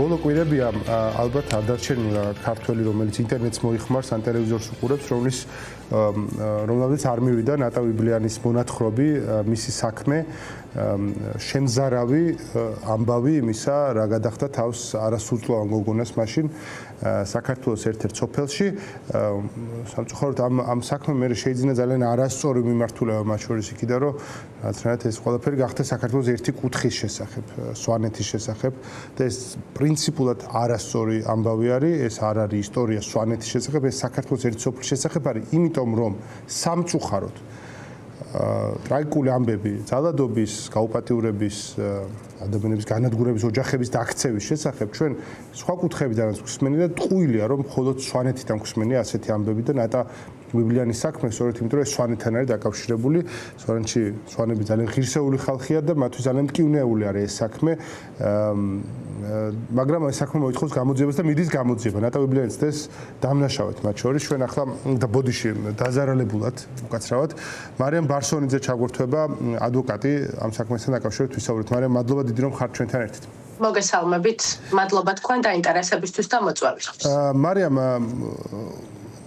ბოლო კვირებია ალბათ არ დარჩენილა ქართველი, რომელიც ინტერნეტს მოიხმარს, ან ტელევიზორს უყურებს, რომლებიც არ მივიდა ნატა ვიბლიანის მონათხრობი, მისი საქმე, შემზარავი ამბავი იმისა, რა გადახდა თავს არასრულწლოვან გოგონას მაშინ საქართველოს ერთ-ერთ სოფელში. სამწუხაროდ ამ საქმემ მე შეიძლება ძალიან არასწორი მიმართულება მათ შორის იქიდა, რომ რაღაცნაირად ეს ყველაფერი გახდა საქართველოს ერთი კუთხის შესახებ, სვანეთის შესახებ და ეს პრინციპულად არასწორი ამბავი არის, ეს არ არის ისტორია სვანეთის შესახებ, ეს საქართველოს ერთი სოფლის შესახებ არის, იმიტომ რომ სამწუხაროდ ტრაგიკული ამბები ძალადობის, გაუპატიურების, ადამიანების განადგურების, ოჯახების დაქცევის შესახებ ჩვენ სხვა კუთხეებიდანაც გვსმენია და ტყუილია რომ მხოლოდ სვანეთიდან გვსმენია ასეთი ამბები და ნატა ვიბლიანის საქმე სწორედ იმიტომ რომ ეს სვანეთთან არის დაკავშირებული. სვანეთში სვანები ძალიან ღირსეული ხალხია და მათთვის ძალიან მტკივნეული არის ეს საქმე. მაგრამ ეს საქმე მოითხოვს გამოძიებას და მიდის გამოძიება. ნატა ვიბლიანი ცდეს დამნაშავეთ მათ შორის. ჩვენ ახლა და ბოდიში დაზარალებულად უკაცრავად მარიამ ბარსონიძე ჩაგვერთვება, ადვოკატი ამ საქმესთან დაკავშირებით ვისაუბრეთ. მარიამ, მადლობა დიდი რომ ხართ ჩვენთან ერთად. მოგესალმებით. მადლობა თქვენ დაინტერესებისთვის და მოწვევისთვის. მარიამ,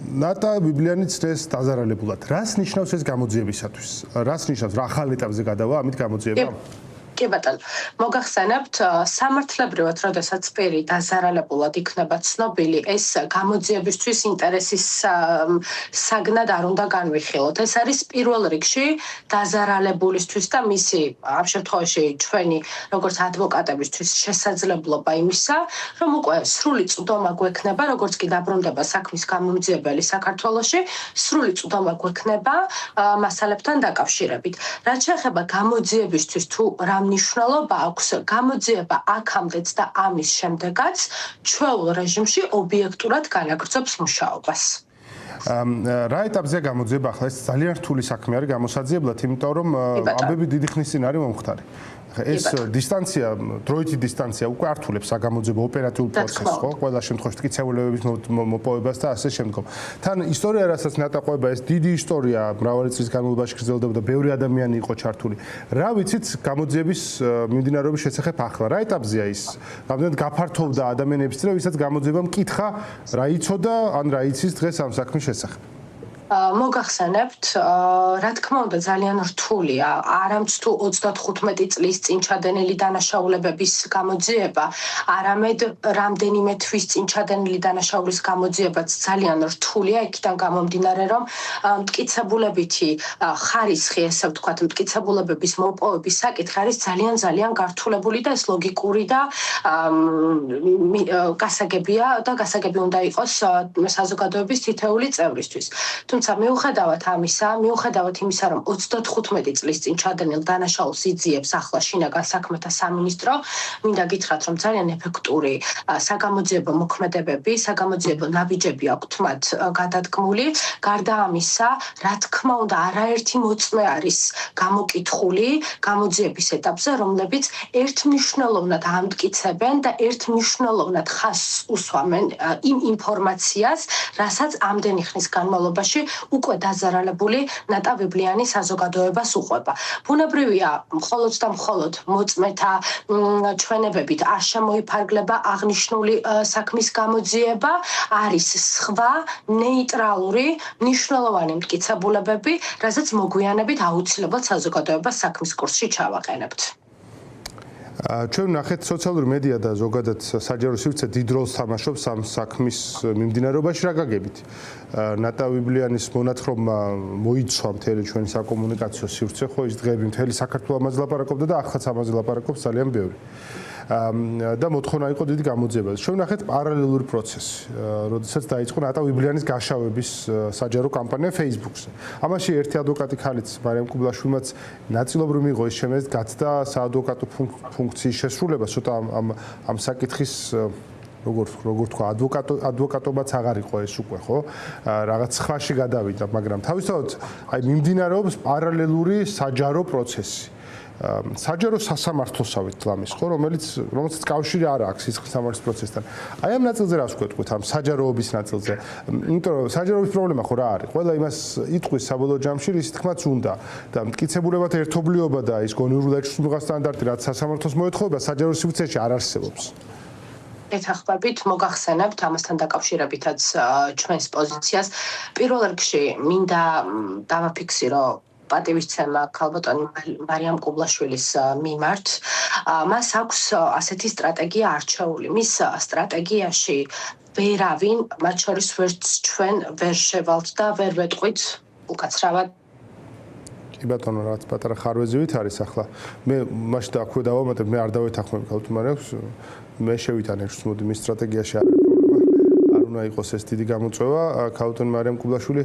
ნატა ვიბლიანი ცდეს დაზარალებულად. რას ნიშნავს ეს გამოძიებისათვის? რას ნიშნავს? რა ახალ ეტაპზე გადავა ამით გამოძიება? კი ბატონო, მოგახსენებთ, სამართლებრივად, როდესაც პირი დაზარალებულად იქნება ცნობილი, ეს გამოძიებისთვის ინტერესის საგნად არ უნდა განვიხილოთ. ეს არის პირველ რიგში დაზარალებულისთვის და მისი, ამ შემთხვევაში ჩვენი, როგორც ადვოკატებისთვის შესაძლებლობა იმისა, რომ უკვე სრული წვდომა გვექნება, როგორც კი დაბრუნდება საქმის გამომძიებელი საქართველოში, სრული წვდომა გვექნება მასალებთან დაკავშირებით. რაც შეეხება გამოძიებისთვის თუ რა მნიშვნელობა აქვს, გამოძიება აქამდეც და ამის შემდეგაც ჩვეულ რეჟიმში ობიექტურად განაგრძობს მუშაობას. რა ეტაპზეა გამოძიება ახლა? ეს ძალიან რთული საქმე არის გამოსაძიებლად, იმიტომ რომ ამბები დიდი ხნის წინ არის მომხდარი. ეს დისტანცია, დროითი დისტანცია უკვე ართულებს საგამოძიებო ოპერატიულ პროცესს, ხო? ყველა შემთხვევაში მტკიცებულებების მოპოვებას და ასე შემდგომ. თან ისტორია, რასაც ნატა ყვება, ეს დიდი ისტორია, მრავალი წლის განმავლობაში გრძელდებოდა, ბევრი ადამიანი იყო ჩართული. რა ვიცით გამოძიების მიმდინარეობის შესახებ ახლა? რა ეტაპზეა ის? რამდენად გაფართოვდა ადამიანების წრე, ვისაც გამოძიება მკითხა, რა იცოდა, ან რა იცის დღეს ამ საქმის შესახებ? მოგახსენებთ, რა თქმა უნდა ძალიან რთულია, არამც თუ 35 წლის წინ ჩადენილი დანაშაულებების გამოძიება, არამედ რამდენიმე თვის წინ ჩადენილი დანაშაულის გამოძიებაც ძალიან რთულია, იქიდან გამომდინარე, რომ მტკიცებულებითი ხარისხი, ესე ვთქვათ, მტკიცებულებების მოპოვების საკითხი არის ძალიან გართულებული და ეს ლოგიკური და გასაგებია და გასაგები უნდა იყოს საზოგადოების თითოეული წევრისთვის. თუმცა მიუხედავად იმისა, რომ 35 წლის წინ ჩადენილ დანაშაულს იძიებს ახლა შინაგან საქმეთა სამინისტრო, მინდა გითხრათ, რომ ძალიან ეფექტური საგამოძიებო მოქმედებები, საგამოძიებო ნაბიჯები აქვთ მათ გადადგმული. გარდა ამისა, რა თქმა უნდა, არაერთი მოწმე არის გამოკითხული გამოძიების ეტაპზე, რომლებიც ერთმნიშვნელოვნად ამტკიცებენ და ერთმნიშვნელოვნად ხაზს უსვამენ იმ ინფორმაციას, რასაც ამდენი ხნის განმავლობაში უკვე დაზარალებული ნატა ვიბლიანი საზოგადოებას უყვება. ბუნებრივია, მხოლოდ და მხოლოდ მოწმეთა ჩვენებებით არ შემოიფარგლება აღნიშნული საქმის გამოძიება, არის სხვა ნეიტრალური მნიშვნელოვანი მტკიცებულებები, რასაც მოგვიანებით აუცილებლად საზოგადოებას საქმის კურსში ჩავაყენებთ. ჩვენ ნახეთ სოციალური მედია და ზოგადად საჯარო სივრცე დიდ როლს თამაშობს ამ საქმის მიმდინარეობაში. რა გაგებით? ნატა ვიბლიანის მონათხრობმა მოიცვა მთელი ჩვენი საკომუნიკაციო სივრცე, ხო ის დღეები მთელი საქართველო ამაზე ლაპარაკობდა და ახლაც ამაზე ლაპარაკობს ძალიან ბევრი. და მოთხოვნა იყო დიდი გამოძიება. ჩვენ ნახეთ პარალელური პროცესი, როდესაც დაიწყო ნატა ვიბლიანის გაშავების საჯარო კამპანია Facebook-ზე. ამაში ერთი ადვოკატი ხალიც, მარიამ კუბლაშვილმაც ნაწილობრივ მიიღო ეს შემეც გაცდა საადვოკატო ფუნქციის შესრულება, ცოტა ამ საკითხის როგორ თქვა, ადვოკატობაც აღარ იყო ეს უკვე, ხო? რაღაც სხვაში გადავიდა, მაგრამ თავისთავად აი მიმდინარეობს პარალელური საჯარო პროცესი. საჯარო სასამართლოსავით ლამის, ხო, რომელსაც კავშირი არ აქვს სისხლის სამართლის პროცესთან. აი ამ ნაწილზე რას გვეტყვით, ამ საჯაროობის ნაწილზე? იმიტომ რომ საჯაროობის პრობლემა ხო რა არის? ყველა იმას იტყვის საბოლოო ჯამში, რის თქმაც უნდა და მტკიცებულებათა ერთობლიობა და ის გონიურული ექსკლუზიურ სტანდარტი, რაც სასამართლოს მოეთხოვება, საჯარო სივრცეში არ არსებობს. ეთახმებით მოგახსენებთ ამასთან დაკავშირებითაც ჩვენს პოზიციას. პირველ რიგში მინდა დავაფიქსირო პატივისცემა ქალბატონი მარიამ კუბლაშვილის მიმართ. მას აქვს ასეთი სტრატეგია არჩეული. მის სტრატეგიაში ვერავინ, მათ შორის ვერც ჩვენ ვერ შევალთ და ვერ ვეტყვით უკაცრავად. კი ბატონო, რაც პატარა ხარვეზივით არის ახლა. მე მაშინ აქვე დავამატებ, მე არ დავეთანხმები ქალბატონ მარიამს. მე შევითანხმებ, მოდი მის სტრატეგიაში არ უნდა იყოს ეს დიდი გამოწვევა. ქალბატონ მარიამ კუბლაშვილი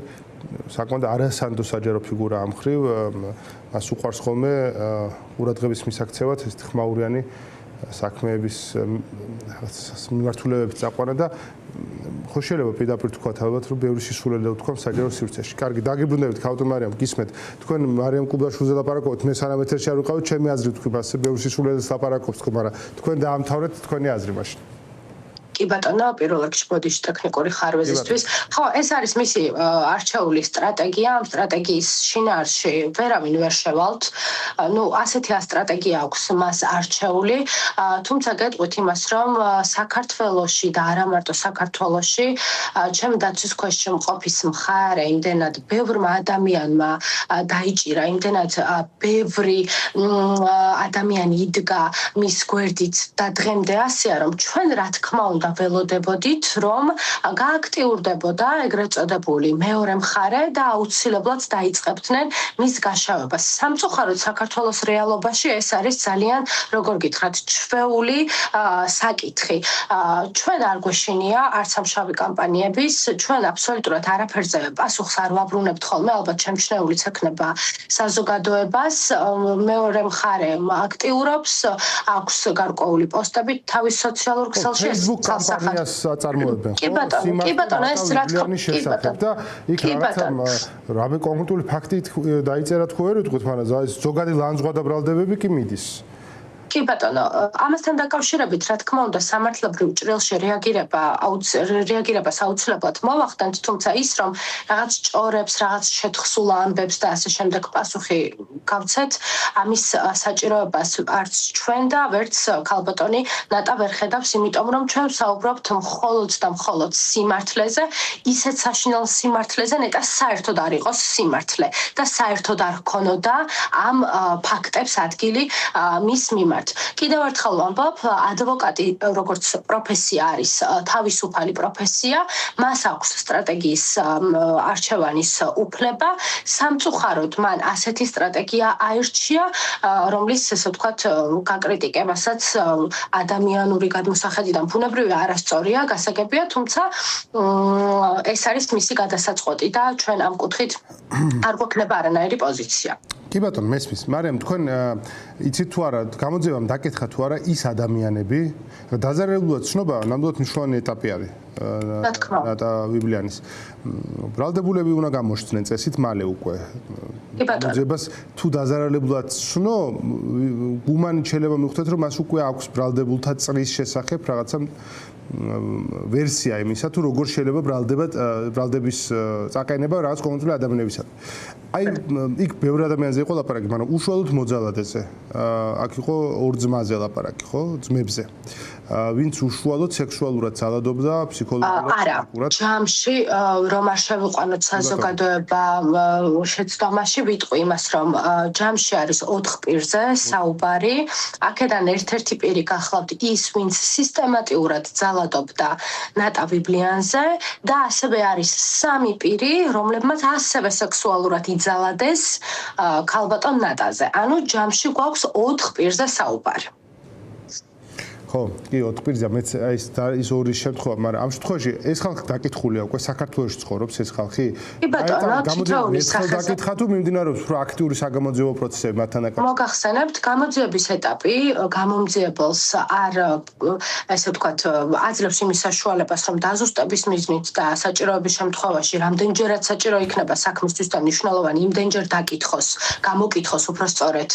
საკმაოდ არასანდო საჯარო ფიგურა ამ ხრივ. მას უყვარს ხოლმე ყურადღების მისაქცევად ეს ხმაურიანი საქმეების მიმართულებებით წაყვანა და ხო შეიძლება პირდაპირ თქვა ალბათ რომ ბევრი სისულელე თქვა საჯარო სივრცეში. კარგი, დაგიბრუნდებით ქალბატონ მარიამ, გისმენთ. თქვენ მარიამ კუბლაშვილზე ლაპარაკობთ, მე სანამ ეთერში არ ვიყავით, ჩემი აზრი თქვი, ასე ბევრი სისულელეს ლაპარაკობს თქო, მაგრამ თქვენ დაამთავრეთ თქვენი აზრი მაშინ. კი ბატონო, პირველ რიგში ბოდიში ტექნიკური ხარვეზისთვის. ხო, ეს არის მისი არჩეული სტრატეგია. ამ სტრატეგიის შინაარსში ვერავინ ვერ შევალთ. ნუ ასეთი სტრატეგია აქვს მას არჩეული. თუმცა გეტყვით იმას, რომ საქართველოში და არა მარტო საქართველოში, ჩემი დაცვის ქვეშ შემყოფის მხარე იმდენად ბევრმა ადამიანმა დაიჭირა, იმდენად ბევრი ადამიანი იდგა მის გვერდით და დღემდე ასეა, რომ ჩვენ რა თქმა უნდა ველოდებოდით, რომ გააქტიურდებოდა ეგრეთ წოდებული მეორე მხარე და აუცილებლად დაიწყებდნენ მის გაშავებას. სამწუხაროდ საქართველოს რეალობაში ეს არის ძალიან, როგორ გითხრათ, ჩვეული საკითხი. ჩვენ არ გვეშინია არც ამ შავი კამპანიების, ჩვენ აბსოლუტურად არაფერზე პასუხს არ ვაბრუნებთ ხოლმე, ალბათ შემჩნეულიც ექნება საზოგადოებას. მეორე მხარე აქტიურობს, აქვს გარკვეული პოსტები თავის სოციალურ ქსელში. კამპანიას აწარმოებენ. კი ბატონო, ეს რა თქმა უნდა. და იქ რაღაცა რამე კონკრეტული ფაქტი დაიწერა თქვენ ვერ ვიტყვით, მაგრამ ზოგადი ლანძღვა და ბრალდებები კი მიდის. კი ბატონო, ამასთან დაკავშირებით, რა თქმა უნდა, სამართლებრივ ჭრილში რეაგირებას აუცილებლად მოვახდენთ, თუმცა ის, რომ რაღაც ჭორებს, რაღაც შეთხსულ ამბებს და ასე შემდეგ პასუხი გავცეთ, ამის საჭიროებას არც ჩვენ და ვერც ქალბატონი ნატა ვერ ხედავს, იმიტომ რომ ჩვენ ვსაუბრობთ მხოლოდ და მხოლოდ სიმართლეზე, ისეთ საშინელ სიმართლეზე, ნეტა საერთოდ არ იყოს სიმართლე და საერთოდ არ ჰქონოდა ამ ფაქტებს ადგილი მის მიმართ. კიდევ ერთხელ ვამბობ, ადვოკატი როგორც პროფესია არის თავისუფალი პროფესია, მას აქვს სტრატეგიის არჩევანის უფლება. სამწუხაროდ მან ასეთი სტრატეგია აირჩია, რომლის ესე ვთქვათ, გაკრიტიკებასაც ადამიანური გადმოსახედიდან ბუნებრივია არასწორია, გასაგებია, თუმცა ეს არის მისი გადასაწყვეტი და ჩვენ ამ კუთხით არ გვექნება არანაირი პოზიცია. კი ბატონო, მესმის. მარიამ, თქვენ იცით თუ არა, გამოძევამ დაკითხა თუ არა ის ადამიანები, დაზარალებლად ცნობა ნამდვილად მნიშვნელოვანი ეტაპი არის. ნატა ვიბლიანის. ბრალდებულები უნდა გამოჩნდნენ წესით მალე უკვე. გამოძებას თუ დაზარალებლად ცნო, გუმანი შეიძლება მივხვდეთ, რომ მას უკვე აქვს ბრალდებულთა წრის შესახებ რაღაცა ვერსია იმისა, თუ როგორ შეიძლება ბრალდების წაყენება რაღაც კონკრეტული ადამიანებისა. აი, იქ ბევრი ადამიანზე იყო ლაპარაკი, მაგრამ უშუალოდ მოძალადეზე. აქ იყო ორ ძმაზე ლაპარაკი, ხო? ძმებზე. ვინც უშუალოდ სექსუალურად ძალადობდა, ფსიქოლოგიურად. არა, ჯამში რომ არ შევიყვანოთ საზოგადოება შეცდომაში, ვიტყვი იმას, რომ ჯამში არის 4 პირზე საუბარი. აქედან ერთ-ერთი პირი გახლავთ ის, ვინც სისტემატურად ძალადობდა ნატა ვიბლიანზე და ასევე არის 3 პირი, რომლებმაც ასევე სექსუალურად იძალადეს ქალბატონ ნატაზე. ანუ ჯამში გვაქვს 4 პირზე საუბარი. ხო, კი, 4 პირზე მეც ის ორი შემთხვევა, მაგრამ ამ შემთხვევაში ეს ხალხი დაკითხულია უკვე საქართველოში ცხოვრობს ეს ხალხი. კი ბატონო, თითოეულის სახეზე დაკითხა თუ მიმდინარეობს უფრო აქტიური საგამოძიებო პროცესები მათთან დაკავშირებით. მოგახსენებთ, გამოძიების ეტაპი გამომძიებელს არ ესე ვთქვათ, აძლევს იმის საშუალებას, რომ დაზუსტების მიზნით და საჭიროების შემთხვევაში რამდენჯერაც საჭირო იქნება საქმისთვის და მნიშვნელოვანი იმდენჯერ დაკითხოს, გამოკითხოს უფრო სწორედ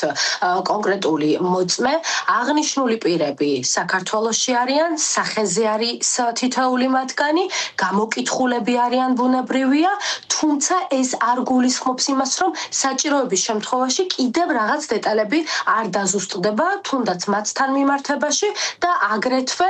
კონკრეტული მოწმე, აღნიშნული პირები საქართველოში არიან, სახეზე არის თითოეული მათგანი, გამოკითხულები არიან ბუნებრივია, თუმცა ეს არ გულისხმობს იმას, რომ საჭიროების შემთხვევაში კიდევ რაღაც დეტალები არ დაზუსტდება, თუნდაც მათთან მიმართებაში და აგრეთვე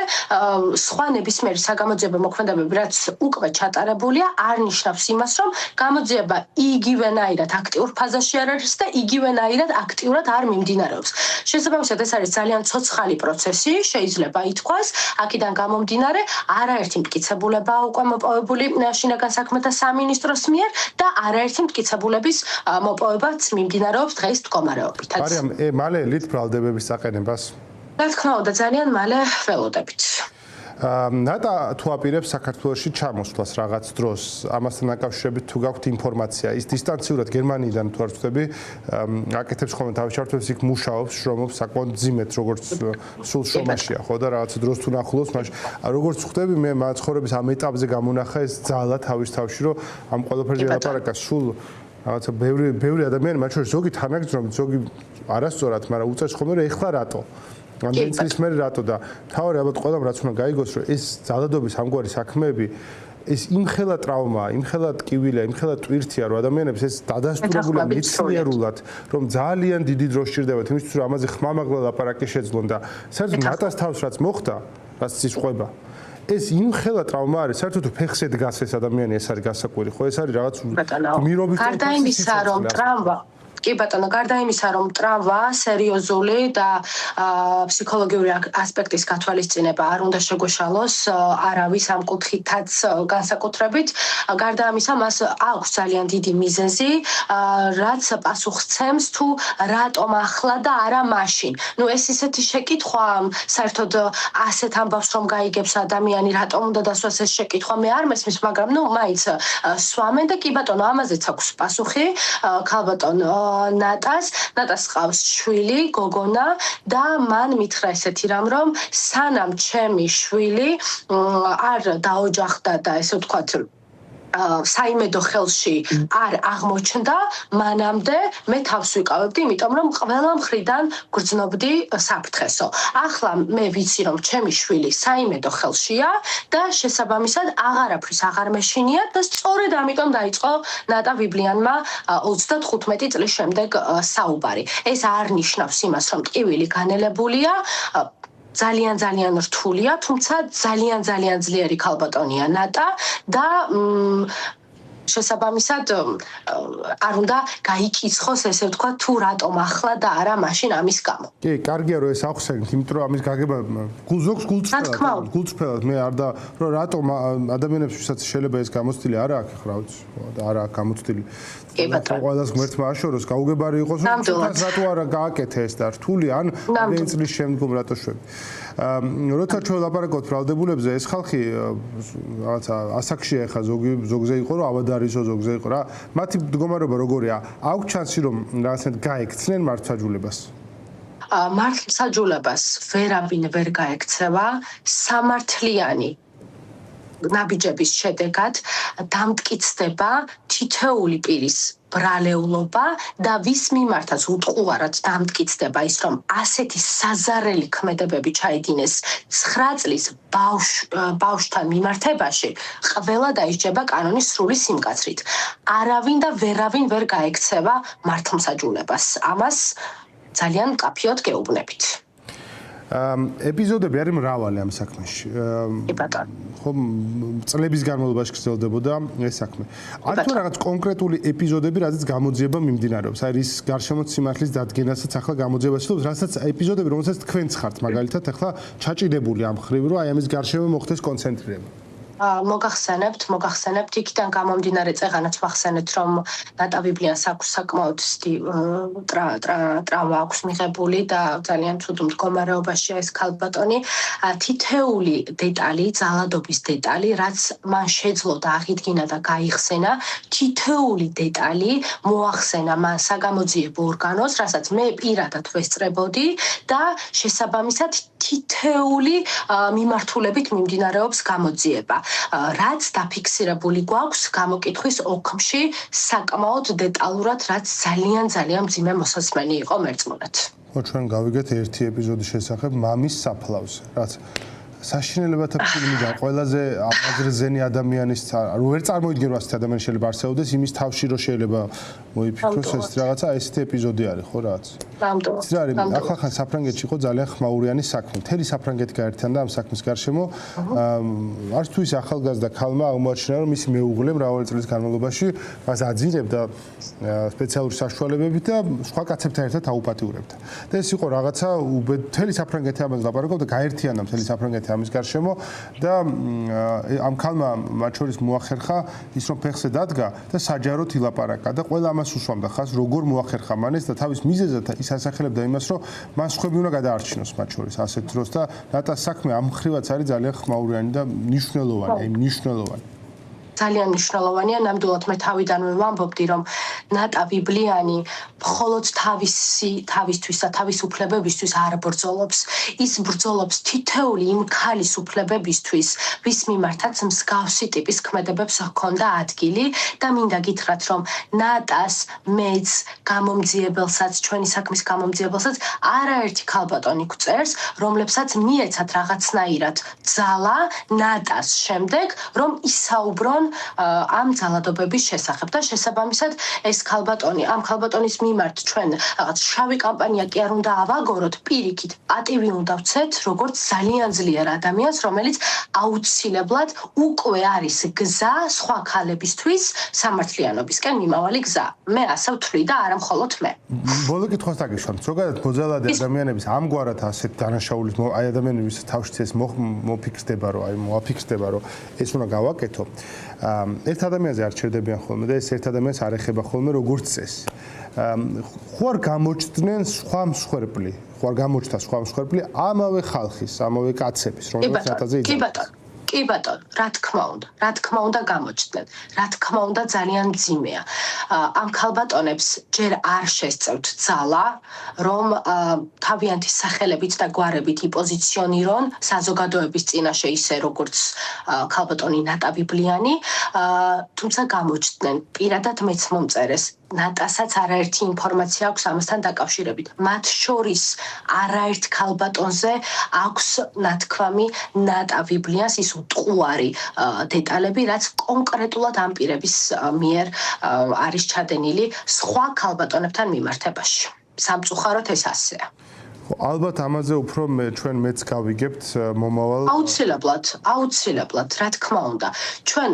სხვა ნებისმიერი საგამოძიებო მოქმედებები, რაც უკვე ჩატარებულია, არ ნიშნავს იმას, რომ გამოძიება იგივენაირად აქტიურ ფაზაში არ არის და იგივენაირად აქტიურად არ მიმდინარეობს. შესაბამისად, ეს არის ძალიან ცოცხალი პროცესი, შეიძლება ითქვას, აქედან გამომდინარე, არაერთი მტკიცებულებაა უკვე მოპოვებული შინაგან საქმეთა სამინისტროს მიერ და არაერთი მტკიცებულების მოპოვებაც მიმდინარეობს დღეს მდგომარეობითაც. მარიამ, მალე ლით ბრალდებების საყენებას? რა თქმა უნდა, ძალიან მალე ველოდებით. ნატა თუ აპირებს საქართველოში ჩამოსვლას რაღაც დროს, ამასთან დაკავშირებით თუ გაქვთ ინფორმაცია, ის დისტანციურად გერმანიიდან თუ არ ვწდები, აკეთებს ხოლმე თავის ჩართვებს, იქ მუშაობს, შრომობს საკმაოდ ძიმეთ, როგორც სულ შრომაშია, ხო და რაღაც დროს თუ ნახულობს, მაშინ როგორც ვხვდები, მე მაცხოვრების ამ ეტაპზე გამონახა ეს ძალა თავის თავში, რომ ამ ყველაფერზე ლაპარაკა სულ რაღაცა ბევრი ადამიანი, მათ შორის ზოგი თანაგრძნობით, ზოგი არასწორად, მაგრამ უწევს ხოლმე რომ ეხლა რატო? ამდენწლის მერე რატო და თავი ალბათ ყველამ რაც უნდა გაიგოს, რომ ეს ძალადობის ამგვარი საქმეები ეს იმხელა ტრავმაა, იმხელა ტკივილია, იმხელა ტვირთია, რომ ადამიანებს ეს დადასტურებული მეცნიერულად, რომ ძალიან დიდი დრო სჭირდებათ იმისთვის, რომ ამაზე ხმამაღლა ლაპარაკი შეძლონ და საერთოდ ნატას თავს რაც მოხდა, რაც ის ყვება. ეს იმხელა ტრავმა არის, საერთოდ ფეხზე დგას ეს ადამიანი, ეს არის გასაკვირი, ხო, ეს არის რაღაც გმირობით. გარდა იმისა, რომ ტრავმა კი ბატონო, გარდა იმისა, რომ ტრავმა სერიოზული და ფსიქოლოგიური ასპექტის გათვალისწინება არ უნდა შეგვეშალოს არავის ამ კუთხითაც განსაკუთრებით, გარდა ამისა, მას აქვს ძალიან დიდი მიზეზი, რაც პასუხსცემს თუ რატომ ახლა და არა მაშინ. ეს ისეთი შეკითხვა, საერთოდ ასეთ ამბავს რომ გაიგებს ადამიანი, რატომ უნდა დასვას ეს შეკითხვა, მე არ მესმის, მაგრამ მაინც სვამენ და კი ბატონო, ამაზეც აქვს პასუხი, ქალბატონო ნატას ყავს შვილი, გოგონა და მან მითხრა ესეთი რამ, რომ სანამ ჩემი შვილი არ დაოჯახდა და ესე ვთქვათ საიმედო ხელში არ აღმოჩნდა, მანამდე მე თავს ვიყავებდი, იმიტომ რომ ყველა მხრიდან გრძნობდი საფრთხესო. ახლა მე ვიცი, რომ ჩემი შვილი საიმედო ხელშია და შესაბამისად აღარაფრის აღარ მეშინია და სწორედ ამიტომ დაიწყო ნატა ვიბლიანმა 35 წლის შემდეგ საუბარი. ეს არ ნიშნავს იმას, რომ ტკივილი განელებულია, ძალიან რთულია, თუმცა ძალიან ძლიერი ქალბატონია ნატა და შესაბამისად არ უნდა გაიკიცხოს ესე ვთქვა თუ რატომ ახლა და არა მაშინ ამის გამო. კი, კარგია რომ ეს ახსენეთ, იმიტომ რომ ამის გაგება ზოგს გულწრფელად მე არ და რომ რატომ ადამიანებს ვისაც შეიძლება ეს გამოცდილი არა აქვს ხა რა ვიცი და არა აქვს გამოცდილი. კი ბატონო. ყველას ღმერთმა აშოროს, გაუგებარი იყოს რომ რატო არა გააკეთე ეს და რთული ან ამ წლის შემდგომ რატო შვები. როცა ჩვენ ლაპარაკობთ ბრალდებულებზე, ეს ხალხი რაღაცა ასაკშია ხა ზოგზე იყო რომ ავადარისო ზოგზე იყო რა. მათი მდგომარეობა როგორია? აქვს ჩანსი რომ რაღაცნაირად გაექცნენ მართლმსაჯულებას? მართლმსაჯულებას ვერავინ ვერ გაექცევა, სამართლიანი ნაბიჯების შედეგად დამტკიცდება თითოეული პირის ბრალეულობა და ვის მიმართაც უტყუარად დამტკიცდება ის, რომ ასეთი საზარელი ქმედებები ჩაიდინეს 9 წლის ბავშვთან მიმართებაში, ყველა დაიჯება კანონის სრული სიმკაცრით. არავინ და ვერავინ ვერ გაექცევა მართლმსაჯულებას. ამას ძალიან მკაფიოდ გეუბნებით. ეპიზოდები არის მრავალი ამ საქმეში. ხო, წლების განმავლობაში გრძელდებოდა ეს საქმე. არ თუ რაღაც კონკრეტული ეპიზოდები, რაზეც გამოძიება მიმდინარეობს. აი ის გარშემო სიმართლის დადგენასაც ახლა გამოძიება ცდილობს, რასაც ეპიზოდები, რომელსაც თქვენც ხართ, მაგალითად, ახლა ჩაჭიდებული ამ ხრივ, რომ აი ამის გარშემო მოხდეს კონცენტრირება. მოგახსენებთ იქიდან გამომდინარე წეღანაც ვახსენეთ რომ ნატა ვიბლიანს აქვს საკმაოდ ტრავმა აქვს მიღებული და ძალიან ცუდ მდგომარეობაშია ეს ქალბატონი. თითეული დეტალი, ძალადობის დეტალი, რაც მან შეძლო და აღიდგინა და გაიხსენა, თითეული დეტალი მოახსენა მან საგამოძიებო ორგანოს, რასაც მე პირადად ვესწრებოდი და შესაბამისად თითეული მიმართულებით მიმდინარეობს გამოძიება. რაც დაფიქსირებული გვაქვს გამოკითხვის ოქმში საკმაოდ დეტალურად, რაც ძალიან მძიმე მოსასმენი იყო მერწმუნეთ. ჩვენ გავიგეთ ერთი ეპიზოდის შესახებ მამის საფლავზე, რაც საშინელებათა ფილმიდან ყველაზე აზრზენი ადამიანის რო ვერ წარმოიდგენო ასეთ ადამიანს შეიძლება არსებობდეს იმის თავში რო შეიძლება მოიფიქროს ეს რაღაცა ესეთი ეპიზოდი არის ხო რაც ნამდვილად ახლა საფრანგეთში იყო ძალიან ხმაურიანი საქმე მთელი საფრანგეთი გაერთიანდა ამ საქმის გარშემო არც თუ ის ახალგაზრდა ქალმა აღმოაჩინა რომ მისი მეუღლე მრავალი წლის განმავლობაში მას აძინებდა სპეციალური საშუალებებით და სხვა კაცებთან ერთად აუპატიურებდა და ეს იყო რაღაცა მთელი საფრანგეთი ამას ლაპარაკობდა გაერთიანდა მთელი საფრანგეთი ამის გარშემო და ამ ქალმა მათ შორის მოახერხა ის რომ ფეხზე დადგა და საჯაროდ ილაპარაკა და ყველა ამას უსვამდა ხას როგორ მოახერხა მან ეს და თავის მიზეზად ის ასახელებდა იმას რომ მას ხვები უნდა გადაარჩინოს მათ შორის ასეთ დროს და ნატას საქმე ამ ხრივაც არის ძალიან ხმაურიანი და მნიშვნელოვანი ძალიან მნიშვნელოვანია ნამდვილად მე თავიდანვე ვამბობდი რომ ნატა ბიბლიანი მხოლოდ თავისთვის და თავის უფლებებისთვის არ ბრძოლობს ის ბრძოლობს თითოეული იმ ქალის უფლებებისთვის ვის მიმართაც მსგავსი ტიპის ქმედებებს ჰქონდა ადგილი და მინდა გითხრათ რომ ნატას მეც გამომძიებელსაც ჩვენი საქმის გამომძიებელსაც არაერთი ქალბატონი გვწერს რომლებსაც მიეცათ რაღაცნაირად ძალა ნატას შემდეგ რომ ისაუბრონ ამ ძალადობების შესახებ და შესაბამისად ეს ამ ქალბატონის მიმართ ჩვენ რაღაც შავი კამპანია კი არ უნდა ავაგოროთ პირიქით პატივი უნდა ვცეთ როგორც ძალიან ძლიერ ადამიანს რომელიც აუცილებლად უკვე არის გზა სხვა ქალებისთვის სამართლიანობისკენ მიმავალი გზა მე ასე ვთვლი და არა მხოლოდ მე ბოლო კითხვას დაგიშვათ ზოგადად მოძალადე ადამიანების ამგვარად ასეთ დანაშაულის აი ადამიანების თავშიც ეს მოფიქსდება რომ ეს უნდა გავაკეთო ერთ ადამიანზე არ ჩერდებიან ხოლმე და ეს ერთ ადამიანს არ ეხება ხოლმე როგორც წესი. ხო არ გამოჩნდნენ სხვა მსხვერპლი ამავე ხალხის, ამავე კაცების, რომელიც ნატაზე იძახეს. კი ბატონო, რა თქმა უნდა გამოჩნდნენ. რა თქმა უნდა ძალიან მძიმეა. ამ ქალბატონებს ჯერ არ შესწევთ ძალა, რომ თავიანთი სახელებით და გვარებით იპოზიციონირონ საზოგადოების წინაშე ისე როგორც ქალბატონი ნატა ბიბლიანი, თუმცა გამოჩნდნენ. პირადად მეც მომწერეს ნატასაც არაერთი ინფორმაცია აქვს ამასთან დაკავშირებით. მათ შორის არაერთ ქალბატონზე აქვს ნათქვამი ნატა ბიბლიანს ის უტყუარი დეტალები, რაც კონკრეტულად ამ პირების მიერ არის ჩადენილი სხვა ქალბატონებთან მიმართებაში. სამწუხაროდ ეს ასეა. ალბათ ამაზე უფრო ჩვენ მეც გავიგებთ მომავალ აუცილებლად რა თქმა უნდა ჩვენ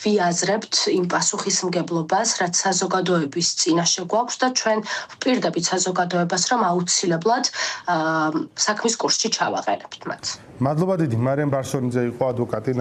ვიაზრებთ იმ პასუხისმგებლობას რაც საზოგადოების წინაშე გვაქვს და ჩვენ ვპირდებით საზოგადოებას რომ აუცილებლად საქმის კურსში ჩავაყენებთ მათ მადლობა დიდი მარიამ ბარსონიძე იყო ადვოკატი